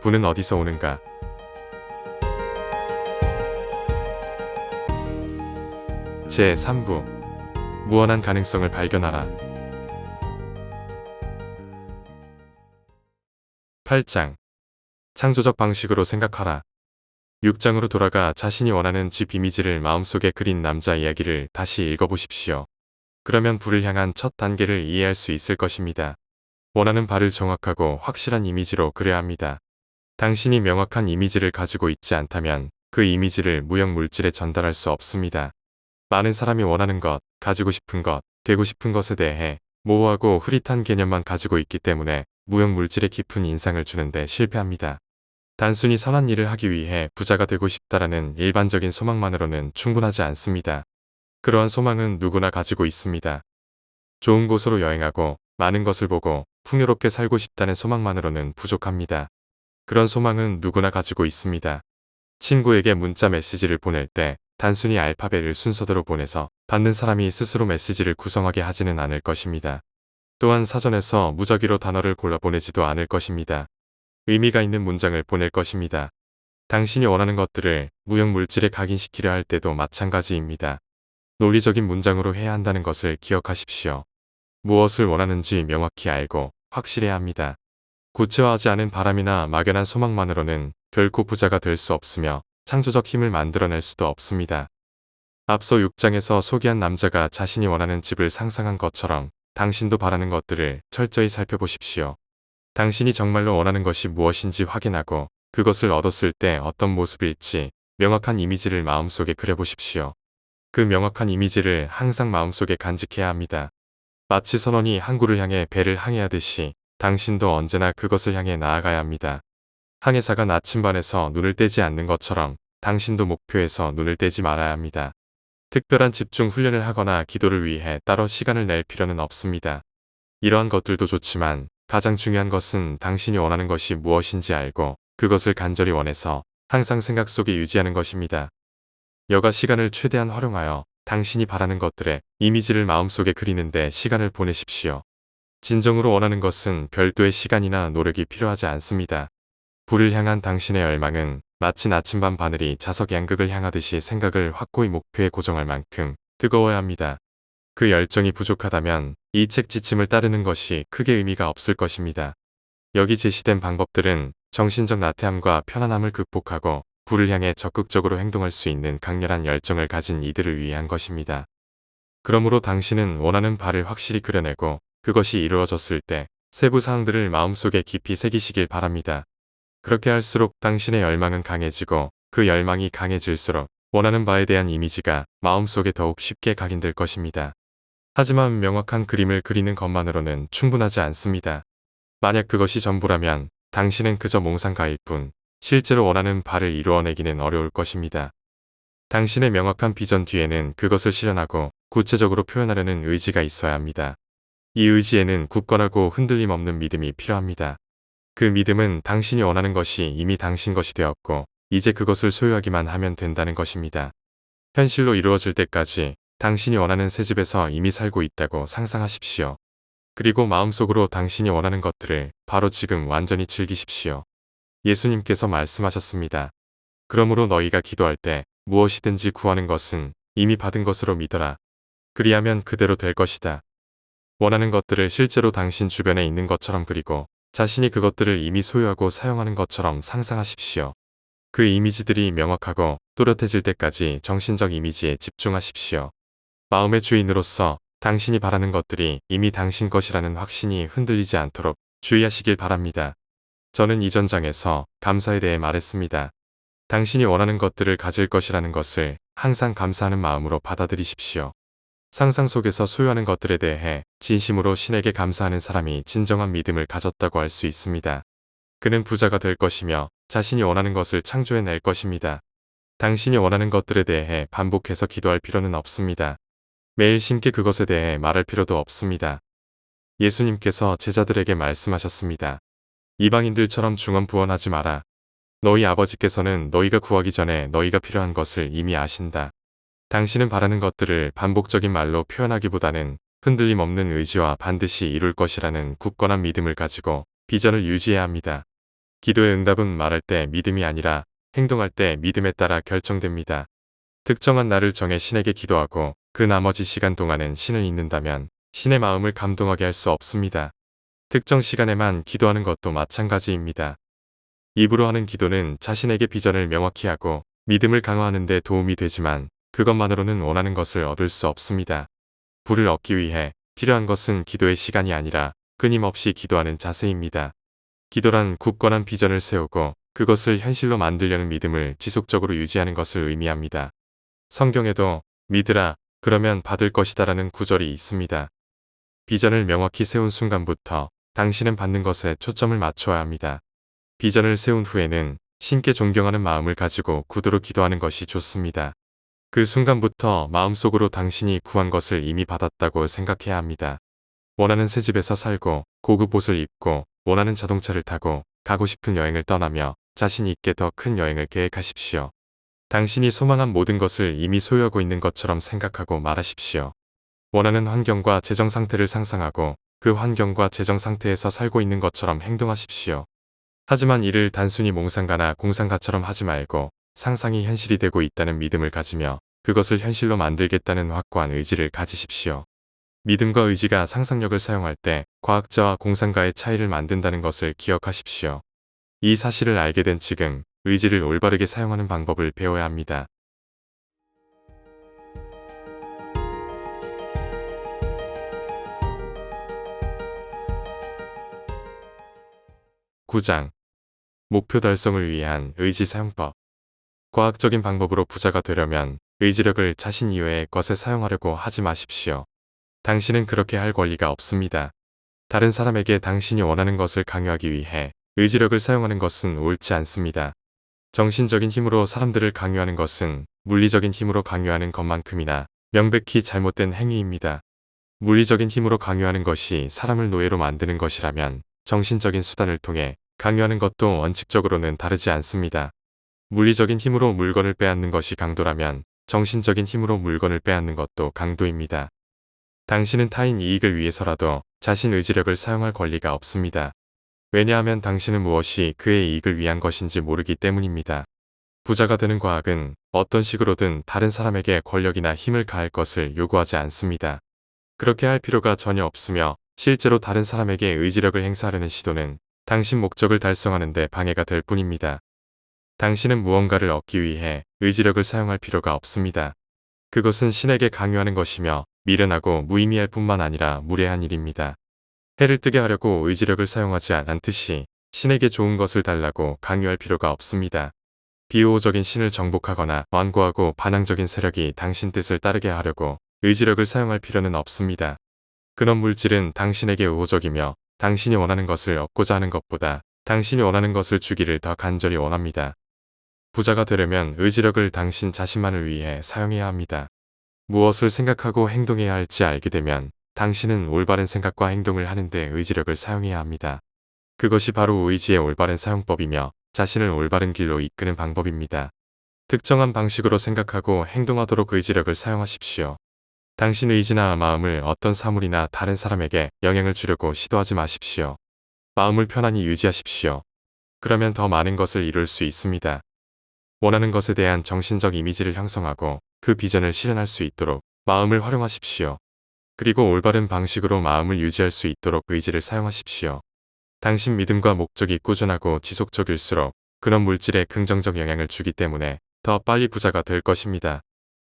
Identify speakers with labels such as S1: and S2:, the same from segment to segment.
S1: 부는 어디서 오는가? 제3부 무한한 가능성을 발견하라. 8장 창조적 방식으로 생각하라. 6장으로 돌아가 자신이 원하는 집 이미지를 마음속에 그린 남자 이야기를 다시 읽어보십시오. 그러면 부를 향한 첫 단계를 이해할 수 있을 것입니다. 원하는 바를 정확하고 확실한 이미지로 그려야 합니다. 당신이 명확한 이미지를 가지고 있지 않다면 그 이미지를 무형 물질에 전달할 수 없습니다. 많은 사람이 원하는 것, 가지고 싶은 것, 되고 싶은 것에 대해 모호하고 흐릿한 개념만 가지고 있기 때문에 무형 물질에 깊은 인상을 주는데 실패합니다. 단순히 선한 일을 하기 위해 부자가 되고 싶다라는 일반적인 소망만으로는 충분하지 않습니다. 그러한 소망은 누구나 가지고 있습니다. 좋은 곳으로 여행하고 많은 것을 보고 풍요롭게 살고 싶다는 소망만으로는 부족합니다. 그런 소망은 누구나 가지고 있습니다. 친구에게 문자 메시지를 보낼 때 단순히 알파벳을 순서대로 보내서 받는 사람이 스스로 메시지를 구성하게 하지는 않을 것입니다. 또한 사전에서 무작위로 단어를 골라 보내지도 않을 것입니다. 의미가 있는 문장을 보낼 것입니다. 당신이 원하는 것들을 무형 물질에 각인시키려 할 때도 마찬가지입니다. 논리적인 문장으로 해야 한다는 것을 기억하십시오. 무엇을 원하는지 명확히 알고 확실해야 합니다. 구체화하지 않은 바람이나 막연한 소망만으로는 결코 부자가 될 수 없으며 창조적 힘을 만들어낼 수도 없습니다. 앞서 6장에서 소개한 남자가 자신이 원하는 집을 상상한 것처럼 당신도 바라는 것들을 철저히 살펴보십시오. 당신이 정말로 원하는 것이 무엇인지 확인하고 그것을 얻었을 때 어떤 모습일지 명확한 이미지를 마음속에 그려보십시오. 그 명확한 이미지를 항상 마음속에 간직해야 합니다. 마치 선원이 항구를 향해 배를 항해하듯이 당신도 언제나 그것을 향해 나아가야 합니다. 항해사가 나침반에서 눈을 떼지 않는 것처럼 당신도 목표에서 눈을 떼지 말아야 합니다. 특별한 집중 훈련을 하거나 기도를 위해 따로 시간을 낼 필요는 없습니다. 이러한 것들도 좋지만 가장 중요한 것은 당신이 원하는 것이 무엇인지 알고 그것을 간절히 원해서 항상 생각 속에 유지하는 것입니다. 여가 시간을 최대한 활용하여 당신이 바라는 것들의 이미지를 마음속에 그리는데 시간을 보내십시오. 진정으로 원하는 것은 별도의 시간이나 노력이 필요하지 않습니다. 부를 향한 당신의 열망은 마치 나침반 바늘이 자석 양극을 향하듯이 생각을 확고히 목표에 고정할 만큼 뜨거워야 합니다. 그 열정이 부족하다면 이 책 지침을 따르는 것이 크게 의미가 없을 것입니다. 여기 제시된 방법들은 정신적 나태함과 편안함을 극복하고 부를 향해 적극적으로 행동할 수 있는 강렬한 열정을 가진 이들을 위한 것입니다. 그러므로 당신은 원하는 바를 확실히 그려내고 그것이 이루어졌을 때 세부 사항들을 마음속에 깊이 새기시길 바랍니다. 그렇게 할수록 당신의 열망은 강해지고 그 열망이 강해질수록 원하는 바에 대한 이미지가 마음속에 더욱 쉽게 각인될 것입니다. 하지만 명확한 그림을 그리는 것만으로는 충분하지 않습니다. 만약 그것이 전부라면 당신은 그저 몽상가일 뿐 실제로 원하는 바를 이루어내기는 어려울 것입니다. 당신의 명확한 비전 뒤에는 그것을 실현하고 구체적으로 표현하려는 의지가 있어야 합니다. 이 의지에는 굳건하고 흔들림 없는 믿음이 필요합니다. 그 믿음은 당신이 원하는 것이 이미 당신 것이 되었고 이제 그것을 소유하기만 하면 된다는 것입니다. 현실로 이루어질 때까지 당신이 원하는 새 집에서 이미 살고 있다고 상상하십시오. 그리고 마음속으로 당신이 원하는 것들을 바로 지금 완전히 즐기십시오. 예수님께서 말씀하셨습니다. 그러므로 너희가 기도할 때 무엇이든지 구하는 것은 이미 받은 것으로 믿어라. 그리하면 그대로 될 것이다. 원하는 것들을 실제로 당신 주변에 있는 것처럼 그리고 자신이 그것들을 이미 소유하고 사용하는 것처럼 상상하십시오. 그 이미지들이 명확하고 또렷해질 때까지 정신적 이미지에 집중하십시오. 마음의 주인으로서 당신이 바라는 것들이 이미 당신 것이라는 확신이 흔들리지 않도록 주의하시길 바랍니다. 저는 이전 장에서 감사에 대해 말했습니다. 당신이 원하는 것들을 가질 것이라는 것을 항상 감사하는 마음으로 받아들이십시오. 상상 속에서 소유하는 것들에 대해 진심으로 신에게 감사하는 사람이 진정한 믿음을 가졌다고 할 수 있습니다. 그는 부자가 될 것이며 자신이 원하는 것을 창조해낼 것입니다. 당신이 원하는 것들에 대해 반복해서 기도할 필요는 없습니다. 매일 신께 그것에 대해 말할 필요도 없습니다. 예수님께서 제자들에게 말씀하셨습니다. 이방인들처럼 중언부언하지 마라. 너희 아버지께서는 너희가 구하기 전에 너희가 필요한 것을 이미 아신다. 당신은 바라는 것들을 반복적인 말로 표현하기보다는 흔들림 없는 의지와 반드시 이룰 것이라는 굳건한 믿음을 가지고 비전을 유지해야 합니다. 기도의 응답은 말할 때 믿음이 아니라 행동할 때 믿음에 따라 결정됩니다. 특정한 날을 정해 신에게 기도하고 그 나머지 시간 동안은 신을 잊는다면 신의 마음을 감동하게 할 수 없습니다. 특정 시간에만 기도하는 것도 마찬가지입니다. 입으로 하는 기도는 자신에게 비전을 명확히 하고 믿음을 강화하는 데 도움이 되지만 그것만으로는 원하는 것을 얻을 수 없습니다. 부를 얻기 위해 필요한 것은 기도의 시간이 아니라 끊임없이 기도하는 자세입니다. 기도란 굳건한 비전을 세우고 그것을 현실로 만들려는 믿음을 지속적으로 유지하는 것을 의미합니다. 성경에도 믿으라 그러면 받을 것이다라는 구절이 있습니다. 비전을 명확히 세운 순간부터 당신은 받는 것에 초점을 맞춰야 합니다. 비전을 세운 후에는 신께 존경하는 마음을 가지고 구두로 기도하는 것이 좋습니다. 그 순간부터 마음속으로 당신이 구한 것을 이미 받았다고 생각해야 합니다. 원하는 새 집에서 살고 고급 옷을 입고 원하는 자동차를 타고 가고 싶은 여행을 떠나며 자신 있게 더 큰 여행을 계획하십시오. 당신이 소망한 모든 것을 이미 소유하고 있는 것처럼 생각하고 말하십시오. 원하는 환경과 재정 상태를 상상하고 그 환경과 재정 상태에서 살고 있는 것처럼 행동하십시오. 하지만 이를 단순히 몽상가나 공상가처럼 하지 말고 상상이 현실이 되고 있다는 믿음을 가지며 그것을 현실로 만들겠다는 확고한 의지를 가지십시오. 믿음과 의지가 상상력을 사용할 때 과학자와 공상가의 차이를 만든다는 것을 기억하십시오. 이 사실을 알게 된 지금 의지를 올바르게 사용하는 방법을 배워야 합니다. (9장) 목표 달성을 위한 의지 사용법. 과학적인 방법으로 부자가 되려면 의지력을 자신 이외의 것에 사용하려고 하지 마십시오. 당신은 그렇게 할 권리가 없습니다. 다른 사람에게 당신이 원하는 것을 강요하기 위해 의지력을 사용하는 것은 옳지 않습니다. 정신적인 힘으로 사람들을 강요하는 것은 물리적인 힘으로 강요하는 것만큼이나 명백히 잘못된 행위입니다. 물리적인 힘으로 강요하는 것이 사람을 노예로 만드는 것이라면 정신적인 수단을 통해 강요하는 것도 원칙적으로는 다르지 않습니다. 물리적인 힘으로 물건을 빼앗는 것이 강도라면 정신적인 힘으로 물건을 빼앗는 것도 강도입니다. 당신은 타인 이익을 위해서라도 자신 의지력을 사용할 권리가 없습니다. 왜냐하면 당신은 무엇이 그의 이익을 위한 것인지 모르기 때문입니다. 부자가 되는 과학은 어떤 식으로든 다른 사람에게 권력이나 힘을 가할 것을 요구하지 않습니다. 그렇게 할 필요가 전혀 없으며 실제로 다른 사람에게 의지력을 행사하려는 시도는 당신 목적을 달성하는 데 방해가 될 뿐입니다. 당신은 무언가를 얻기 위해 의지력을 사용할 필요가 없습니다. 그것은 신에게 강요하는 것이며 미련하고 무의미할 뿐만 아니라 무례한 일입니다. 해를 뜨게 하려고 의지력을 사용하지 않듯이 신에게 좋은 것을 달라고 강요할 필요가 없습니다. 비우호적인 신을 정복하거나 완고하고 반항적인 세력이 당신 뜻을 따르게 하려고 의지력을 사용할 필요는 없습니다. 그런 물질은 당신에게 우호적이며 당신이 원하는 것을 얻고자 하는 것보다 당신이 원하는 것을 주기를 더 간절히 원합니다. 부자가 되려면 의지력을 당신 자신만을 위해 사용해야 합니다. 무엇을 생각하고 행동해야 할지 알게 되면 당신은 올바른 생각과 행동을 하는 데 의지력을 사용해야 합니다. 그것이 바로 의지의 올바른 사용법이며 자신을 올바른 길로 이끄는 방법입니다. 특정한 방식으로 생각하고 행동하도록 의지력을 사용하십시오. 당신 의지나 마음을 어떤 사물이나 다른 사람에게 영향을 주려고 시도하지 마십시오. 마음을 편안히 유지하십시오. 그러면 더 많은 것을 이룰 수 있습니다. 원하는 것에 대한 정신적 이미지를 형성하고 그 비전을 실현할 수 있도록 마음을 활용하십시오. 그리고 올바른 방식으로 마음을 유지할 수 있도록 의지를 사용하십시오. 당신 믿음과 목적이 꾸준하고 지속적일수록 그런 물질에 긍정적 영향을 주기 때문에 더 빨리 부자가 될 것입니다.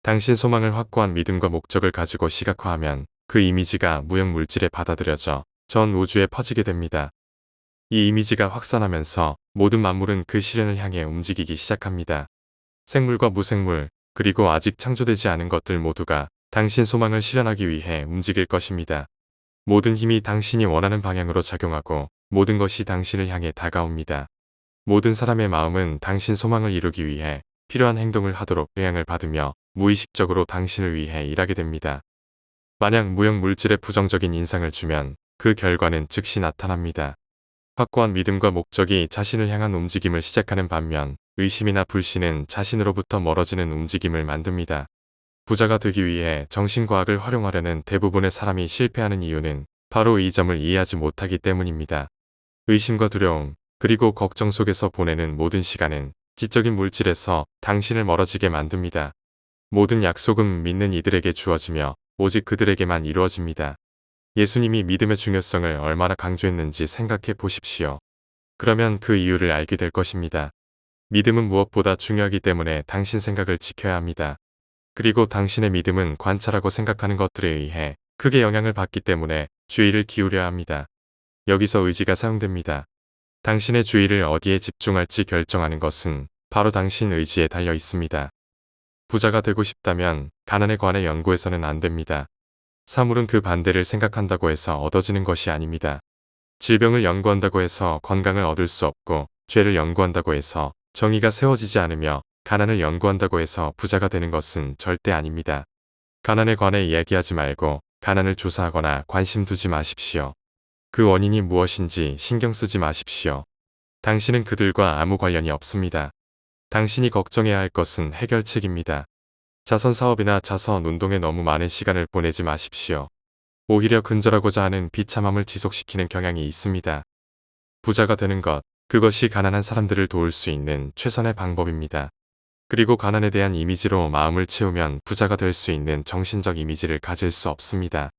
S1: 당신 소망을 확고한 믿음과 목적을 가지고 시각화하면 그 이미지가 무형 물질에 받아들여져 전 우주에 퍼지게 됩니다. 이 이미지가 확산하면서 모든 만물은 그 실현을 향해 움직이기 시작합니다. 생물과 무생물, 그리고 아직 창조되지 않은 것들 모두가 당신 소망을 실현하기 위해 움직일 것입니다. 모든 힘이 당신이 원하는 방향으로 작용하고 모든 것이 당신을 향해 다가옵니다. 모든 사람의 마음은 당신 소망을 이루기 위해 필요한 행동을 하도록 영향을 받으며 무의식적으로 당신을 위해 일하게 됩니다. 만약 무형 물질에 부정적인 인상을 주면 그 결과는 즉시 나타납니다. 확고한 믿음과 목적이 자신을 향한 움직임을 시작하는 반면 의심이나 불신은 자신으로부터 멀어지는 움직임을 만듭니다. 부자가 되기 위해 정신과학을 활용하려는 대부분의 사람이 실패하는 이유는 바로 이 점을 이해하지 못하기 때문입니다. 의심과 두려움, 그리고 걱정 속에서 보내는 모든 시간은 지적인 물질에서 당신을 멀어지게 만듭니다. 모든 약속은 믿는 이들에게 주어지며 오직 그들에게만 이루어집니다. 예수님이 믿음의 중요성을 얼마나 강조했는지 생각해 보십시오. 그러면 그 이유를 알게 될 것입니다. 믿음은 무엇보다 중요하기 때문에 당신 생각을 지켜야 합니다. 그리고 당신의 믿음은 관찰하고 생각하는 것들에 의해 크게 영향을 받기 때문에 주의를 기울여야 합니다. 여기서 의지가 사용됩니다. 당신의 주의를 어디에 집중할지 결정하는 것은 바로 당신 의지에 달려 있습니다. 부자가 되고 싶다면 가난에 관해 연구해서는 안 됩니다. 사물은 그 반대를 생각한다고 해서 얻어지는 것이 아닙니다. 질병을 연구한다고 해서 건강을 얻을 수 없고, 죄를 연구한다고 해서 정의가 세워지지 않으며, 가난을 연구한다고 해서 부자가 되는 것은 절대 아닙니다. 가난에 관해 이야기하지 말고 가난을 조사하거나 관심 두지 마십시오. 그 원인이 무엇인지 신경 쓰지 마십시오. 당신은 그들과 아무 관련이 없습니다. 당신이 걱정해야 할 것은 해결책입니다. 자선 사업이나 자선 운동에 너무 많은 시간을 보내지 마십시오. 오히려 근절하고자 하는 비참함을 지속시키는 경향이 있습니다. 부자가 되는 것, 그것이 가난한 사람들을 도울 수 있는 최선의 방법입니다. 그리고 가난에 대한 이미지로 마음을 채우면 부자가 될 수 있는 정신적 이미지를 가질 수 없습니다.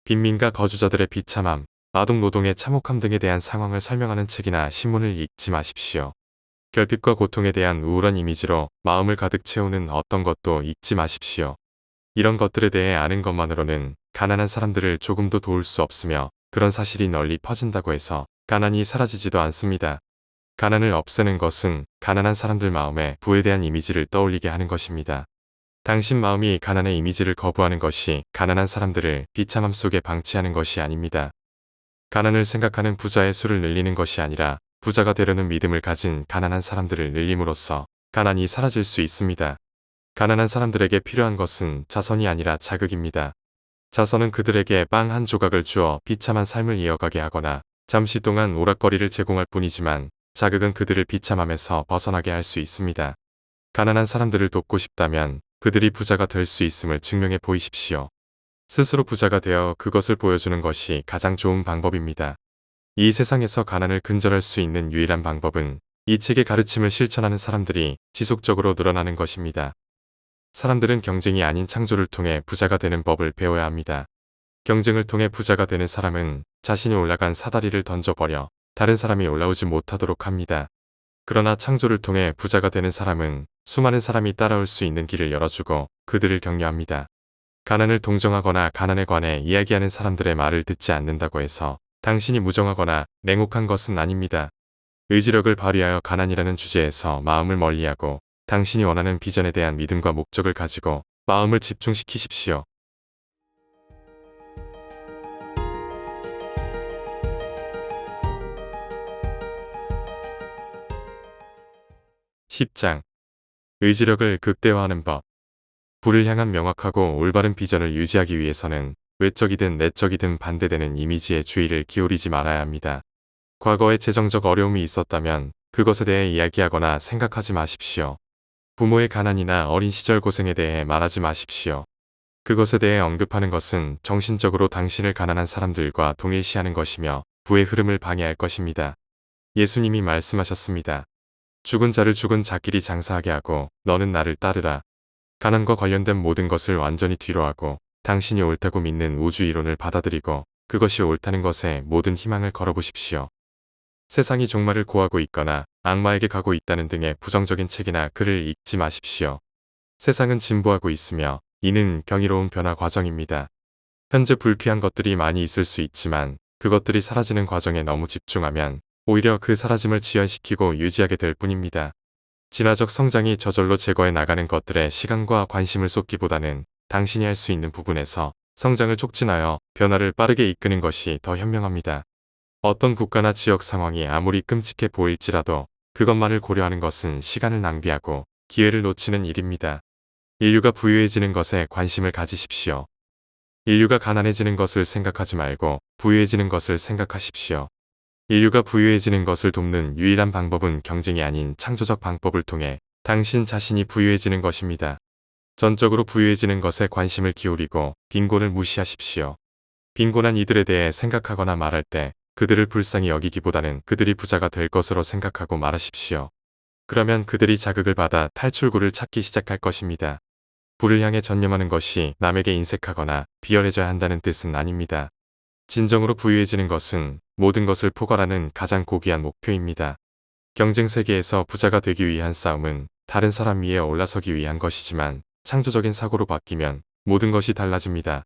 S1: 빈민가 거주자들의 비참함, 아동노동의 참혹함 등에 대한 상황을 설명하는 책이나 신문을 읽지 마십시오. 결핍과 고통에 대한 우울한 이미지로 마음을 가득 채우는 어떤 것도 읽지 마십시오. 이런 것들에 대해 아는 것만으로는 가난한 사람들을 조금도 도울 수 없으며, 그런 사실이 널리 퍼진다고 해서 가난이 사라지지도 않습니다. 가난을 없애는 것은 가난한 사람들 마음에 부에 대한 이미지를 떠올리게 하는 것입니다. 당신 마음이 가난의 이미지를 거부하는 것이 가난한 사람들을 비참함 속에 방치하는 것이 아닙니다. 가난을 생각하는 부자의 수를 늘리는 것이 아니라 부자가 되려는 믿음을 가진 가난한 사람들을 늘림으로써 가난이 사라질 수 있습니다. 가난한 사람들에게 필요한 것은 자선이 아니라 자극입니다. 자선은 그들에게 빵 한 조각을 주어 비참한 삶을 이어가게 하거나 잠시 동안 오락거리를 제공할 뿐이지만, 자극은 그들을 비참함에서 벗어나게 할 수 있습니다. 가난한 사람들을 돕고 싶다면 그들이 부자가 될 수 있음을 증명해 보이십시오. 스스로 부자가 되어 그것을 보여주는 것이 가장 좋은 방법입니다. 이 세상에서 가난을 근절할 수 있는 유일한 방법은 이 책의 가르침을 실천하는 사람들이 지속적으로 늘어나는 것입니다. 사람들은 경쟁이 아닌 창조를 통해 부자가 되는 법을 배워야 합니다. 경쟁을 통해 부자가 되는 사람은 자신이 올라간 사다리를 던져버려 다른 사람이 올라오지 못하도록 합니다. 그러나 창조를 통해 부자가 되는 사람은 수많은 사람이 따라올 수 있는 길을 열어주고 그들을 격려합니다. 가난을 동정하거나 가난에 관해 이야기하는 사람들의 말을 듣지 않는다고 해서 당신이 무정하거나 냉혹한 것은 아닙니다. 의지력을 발휘하여 가난이라는 주제에서 마음을 멀리하고 당신이 원하는 비전에 대한 믿음과 목적을 가지고 마음을 집중시키십시오. (10장) 의지력을 극대화하는 법. 부를 향한 명확하고 올바른 비전을 유지하기 위해서는 외적이든 내적이든 반대되는 이미지에 주의를 기울이지 말아야 합니다. 과거에 재정적 어려움이 있었다면 그것에 대해 이야기하거나 생각하지 마십시오. 부모의 가난이나 어린 시절 고생에 대해 말하지 마십시오. 그것에 대해 언급하는 것은 정신적으로 당신을 가난한 사람들과 동일시하는 것이며 부의 흐름을 방해할 것입니다. 예수님이 말씀하셨습니다. 죽은 자를 죽은 자끼리 장사하게 하고 너는 나를 따르라. 가난과 관련된 모든 것을 완전히 뒤로하고 당신이 옳다고 믿는 우주 이론을 받아들이고 그것이 옳다는 것에 모든 희망을 걸어보십시오. 세상이 종말을 고하고 있거나 악마에게 가고 있다는 등의 부정적인 책이나 글을 읽지 마십시오. 세상은 진보하고 있으며 이는 경이로운 변화 과정입니다. 현재 불쾌한 것들이 많이 있을 수 있지만 그것들이 사라지는 과정에 너무 집중하면 오히려 그 사라짐을 지연시키고 유지하게 될 뿐입니다. 진화적 성장이 저절로 제거해 나가는 것들에 시간과 관심을 쏟기보다는 당신이 할 수 있는 부분에서 성장을 촉진하여 변화를 빠르게 이끄는 것이 더 현명합니다. 어떤 국가나 지역 상황이 아무리 끔찍해 보일지라도 그것만을 고려하는 것은 시간을 낭비하고 기회를 놓치는 일입니다. 인류가 부유해지는 것에 관심을 가지십시오. 인류가 가난해지는 것을 생각하지 말고 부유해지는 것을 생각하십시오. 인류가 부유해지는 것을 돕는 유일한 방법은 경쟁이 아닌 창조적 방법을 통해 당신 자신이 부유해지는 것입니다. 전적으로 부유해지는 것에 관심을 기울이고 빈곤을 무시하십시오. 빈곤한 이들에 대해 생각하거나 말할 때 그들을 불쌍히 여기기보다는 그들이 부자가 될 것으로 생각하고 말하십시오. 그러면 그들이 자극을 받아 탈출구를 찾기 시작할 것입니다. 부를 향해 전념하는 것이 남에게 인색하거나 비열해져야 한다는 뜻은 아닙니다. 진정으로 부유해지는 것은 모든 것을 포괄하는 가장 고귀한 목표입니다. 경쟁 세계에서 부자가 되기 위한 싸움은 다른 사람 위에 올라서기 위한 것이지만 창조적인 사고로 바뀌면 모든 것이 달라집니다.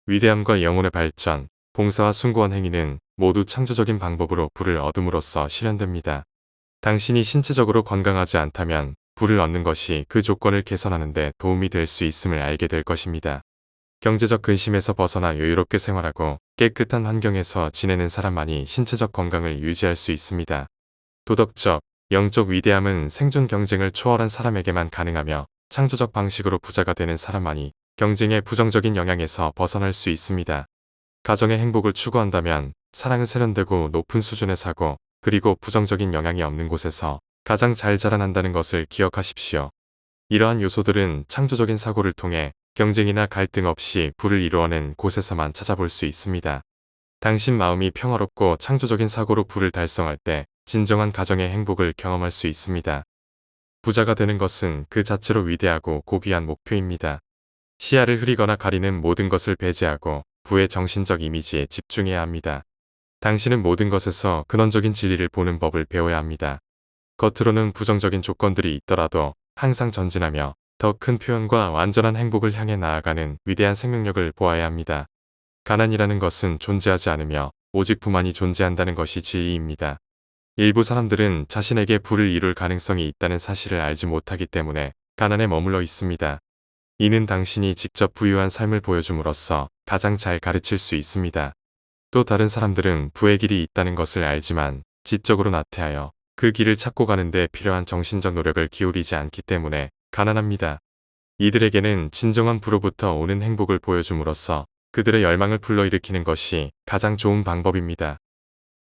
S1: 위대함과 영혼의 발전, 봉사와 숭고한 행위는 모두 창조적인 방법으로 부를 얻음으로써 실현됩니다. 당신이 신체적으로 건강하지 않다면 부를 얻는 것이 그 조건을 개선하는 데 도움이 될 수 있음을 알게 될 것입니다. 경제적 근심에서 벗어나 여유롭게 생활하고 깨끗한 환경에서 지내는 사람만이 신체적 건강을 유지할 수 있습니다. 도덕적, 영적 위대함은 생존 경쟁을 초월한 사람에게만 가능하며 창조적 방식으로 부자가 되는 사람만이 경쟁의 부정적인 영향에서 벗어날 수 있습니다. 가정의 행복을 추구한다면 사랑은 세련되고 높은 수준의 사고, 그리고 부정적인 영향이 없는 곳에서 가장 잘 자라난다는 것을 기억하십시오. 이러한 요소들은 창조적인 사고를 통해 경쟁이나 갈등 없이 부를 이루어낸 곳에서만 찾아볼 수 있습니다. 당신 마음이 평화롭고 창조적인 사고로 부를 달성할 때 진정한 가정의 행복을 경험할 수 있습니다. 부자가 되는 것은 그 자체로 위대하고 고귀한 목표입니다. 시야를 흐리거나 가리는 모든 것을 배제하고 부의 정신적 이미지에 집중해야 합니다. 당신은 모든 것에서 근원적인 진리를 보는 법을 배워야 합니다. 겉으로는 부정적인 조건들이 있더라도 항상 전진하며 더 큰 표현과 완전한 행복을 향해 나아가는 위대한 생명력을 보아야 합니다. 가난이라는 것은 존재하지 않으며 오직 부만이 존재한다는 것이 진리입니다. 일부 사람들은 자신에게 부를 이룰 가능성이 있다는 사실을 알지 못하기 때문에 가난에 머물러 있습니다. 이는 당신이 직접 부유한 삶을 보여줌으로써 가장 잘 가르칠 수 있습니다. 또 다른 사람들은 부의 길이 있다는 것을 알지만 지적으로 나태하여 그 길을 찾고 가는데 필요한 정신적 노력을 기울이지 않기 때문에 가난합니다. 이들에게는 진정한 부로부터 오는 행복을 보여줌으로써 그들의 열망을 불러일으키는 것이 가장 좋은 방법입니다.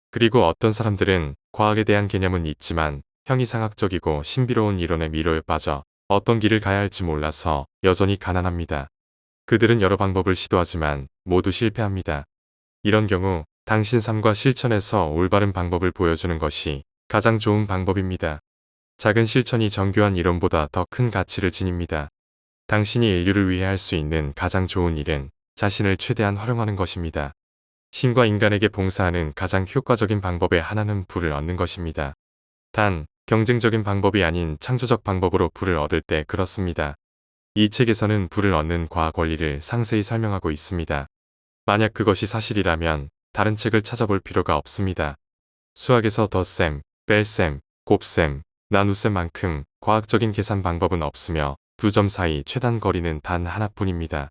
S1: 그리고 어떤 사람들은 과학에 대한 개념은 있지만 형이상학적이고 신비로운 이론의 미로에 빠져 어떤 길을 가야 할지 몰라서 여전히 가난합니다. 그들은 여러 방법을 시도하지만 모두 실패합니다. 이런 경우 당신 삶과 실천에서 올바른 방법을 보여주는 것이 가장 좋은 방법입니다. 작은 실천이 정교한 이론보다 더 큰 가치를 지닙니다. 당신이 인류를 위해 할 수 있는 가장 좋은 일은 자신을 최대한 활용하는 것입니다. 신과 인간에게 봉사하는 가장 효과적인 방법의 하나는 부를 얻는 것입니다. 단, 경쟁적인 방법이 아닌 창조적 방법으로 부를 얻을 때 그렇습니다. 이 책에서는 부를 얻는 과학 원리를 상세히 설명하고 있습니다. 만약 그것이 사실이라면 다른 책을 찾아볼 필요가 없습니다. 수학에서 덧셈, 뺄셈, 곱셈, 나눗셈만큼 과학적인 계산 방법은 없으며 두 점 사이 최단 거리는 단 하나뿐입니다.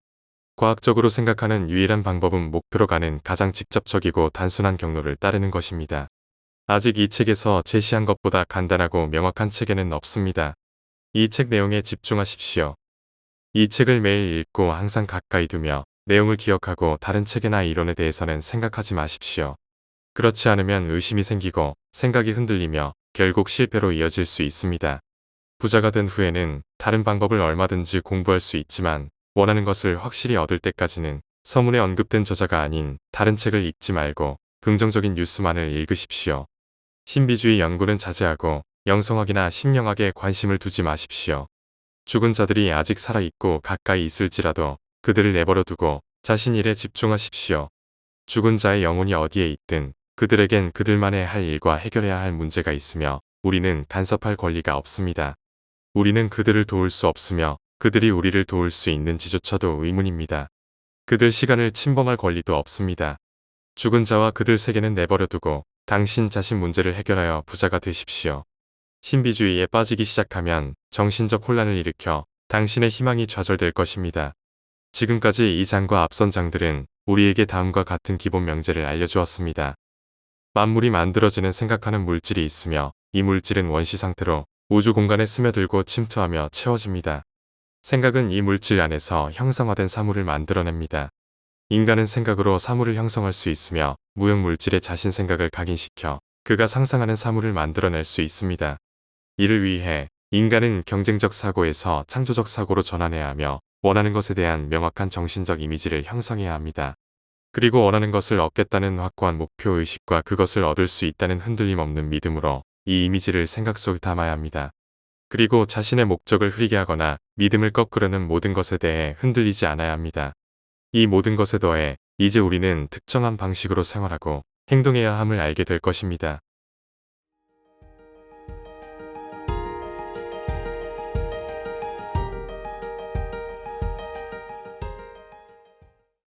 S1: 과학적으로 생각하는 유일한 방법은 목표로 가는 가장 직접적이고 단순한 경로를 따르는 것입니다. 아직 이 책에서 제시한 것보다 간단하고 명확한 책에는 없습니다. 이 책 내용에 집중하십시오. 이 책을 매일 읽고 항상 가까이 두며 내용을 기억하고 다른 책이나 이론에 대해서는 생각하지 마십시오. 그렇지 않으면 의심이 생기고 생각이 흔들리며 결국 실패로 이어질 수 있습니다. 부자가 된 후에는 다른 방법을 얼마든지 공부할 수 있지만 원하는 것을 확실히 얻을 때까지는 서문에 언급된 저자가 아닌 다른 책을 읽지 말고 긍정적인 뉴스만을 읽으십시오. 신비주의 연구는 자제하고 영성학이나 심령학에 관심을 두지 마십시오. 죽은 자들이 아직 살아있고 가까이 있을지라도 그들을 내버려 두고 자신 일에 집중하십시오. 죽은 자의 영혼이 어디에 있든 그들에겐 그들만의 할 일과 해결해야 할 문제가 있으며 우리는 간섭할 권리가 없습니다. 우리는 그들을 도울 수 없으며 그들이 우리를 도울 수 있는지조차도 의문입니다. 그들 시간을 침범할 권리도 없습니다. 죽은 자와 그들 세계는 내버려 두고 당신 자신 문제를 해결하여 부자가 되십시오. 신비주의에 빠지기 시작하면 정신적 혼란을 일으켜 당신의 희망이 좌절될 것입니다. 지금까지 이 장과 앞선 장들은 우리에게 다음과 같은 기본 명제를 알려주었습니다. 만물이 만들어지는 생각하는 물질이 있으며 이 물질은 원시 상태로 우주 공간에 스며들고 침투하며 채워집니다. 생각은 이 물질 안에서 형상화된 사물을 만들어냅니다. 인간은 생각으로 사물을 형성할 수 있으며 무형물질의 자신 생각을 각인시켜 그가 상상하는 사물을 만들어낼 수 있습니다. 이를 위해 인간은 경쟁적 사고에서 창조적 사고로 전환해야 하며 원하는 것에 대한 명확한 정신적 이미지를 형성해야 합니다. 그리고 원하는 것을 얻겠다는 확고한 목표 의식과 그것을 얻을 수 있다는 흔들림 없는 믿음으로 이 이미지를 생각 속에 담아야 합니다. 그리고 자신의 목적을 흐리게 하거나 믿음을 거스르는 모든 것에 대해 흔들리지 않아야 합니다. 이 모든 것에 더해 이제 우리는 특정한 방식으로 생활하고 행동해야 함을 알게 될 것입니다.